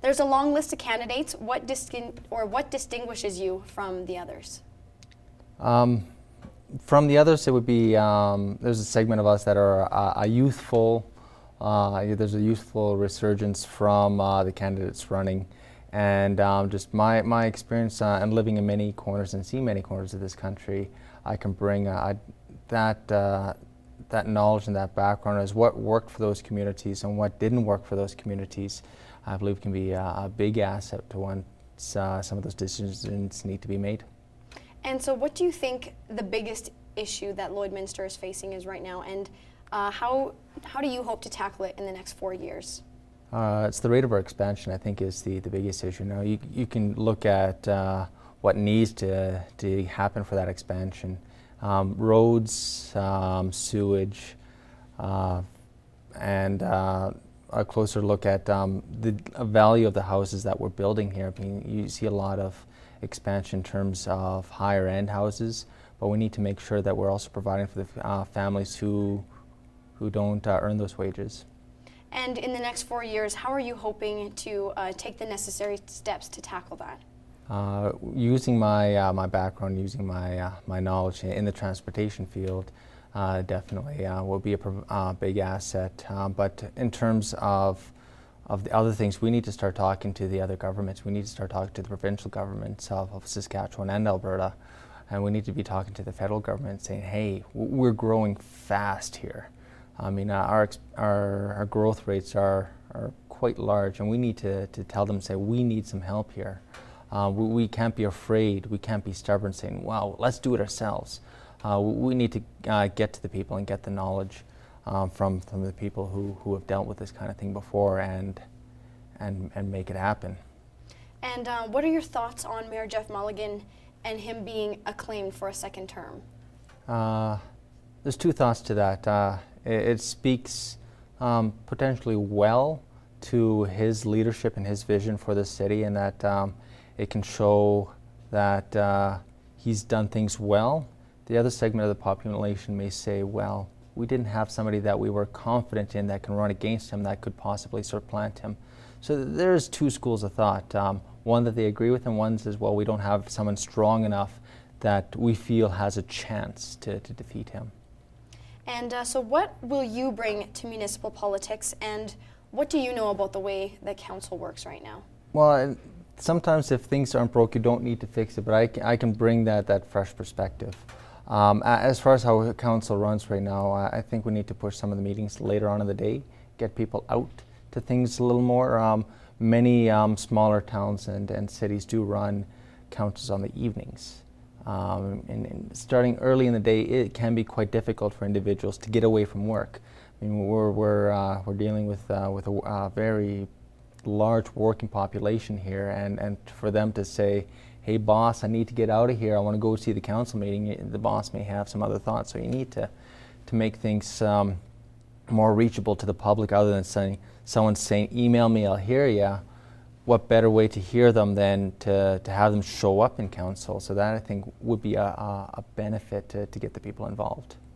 There's a long list of candidates. What distinguishes you from the others? From the others, it would be there's a segment of us that are a youthful. There's a youthful resurgence from the candidates running, and just my experience and living in many corners and seeing many corners of this country, I can bring that knowledge and that background as what worked for those communities and what didn't work for those communities. I believe can be a big asset to once some of those decisions need to be made. And so what do you think the biggest issue that Lloydminster is facing is right now, and how do you hope to tackle it in the next 4 years? It's the rate of our expansion, I think, is the biggest issue. Now, you can look at what needs to happen for that expansion. Roads, sewage, and a closer look at the value of the houses that we're building here. I mean, you see a lot of expansion in terms of higher end houses, but we need to make sure that we're also providing for the families who don't earn those wages. And in the next 4 years, how are you hoping to take the necessary steps to tackle that? Using my background, using my knowledge in the transportation field, definitely will be a big asset. But in terms of the other things, we need to start talking to the other governments. We need to start talking to the provincial governments of Saskatchewan and Alberta, and we need to be talking to the federal government saying, hey, we're growing fast here. I mean, our growth rates are quite large, and we need to tell them, say, we need some help here. We can't be afraid, we can't be stubborn saying, wow, let's do it ourselves. We need to get to the people and get the knowledge from the people who have dealt with this kind of thing before and make it happen. And what are your thoughts on Mayor Jeff Mulligan and him being acclaimed for a second term? There's two thoughts to that. It speaks potentially well to his leadership and his vision for the city, and that it can show that he's done things well. The other segment of the population may say, well, we didn't have somebody that we were confident in that can run against him that could possibly supplant him. So there's two schools of thought. One that they agree with, and one says, well, we don't have someone strong enough that we feel has a chance to defeat him. And so what will you bring to municipal politics, and what do you know about the way that council works right now? Well, sometimes if things aren't broke, you don't need to fix it, but I can bring that fresh perspective. As far as how council runs right now, I think we need to push some of the meetings later on in the day, get people out to things a little more. Many smaller towns and cities do run councils on the evenings. And starting early in the day, it can be quite difficult for individuals to get away from work. I mean, we're dealing with a very large working population here, and for them to say, hey boss, I need to get out of here, I want to go see the council meeting, the boss may have some other thoughts. So you need to make things more reachable to the public, other than someone saying, email me, I'll hear ya. What better way to hear them than to have them show up in council? So that, I think, would be a benefit to get the people involved.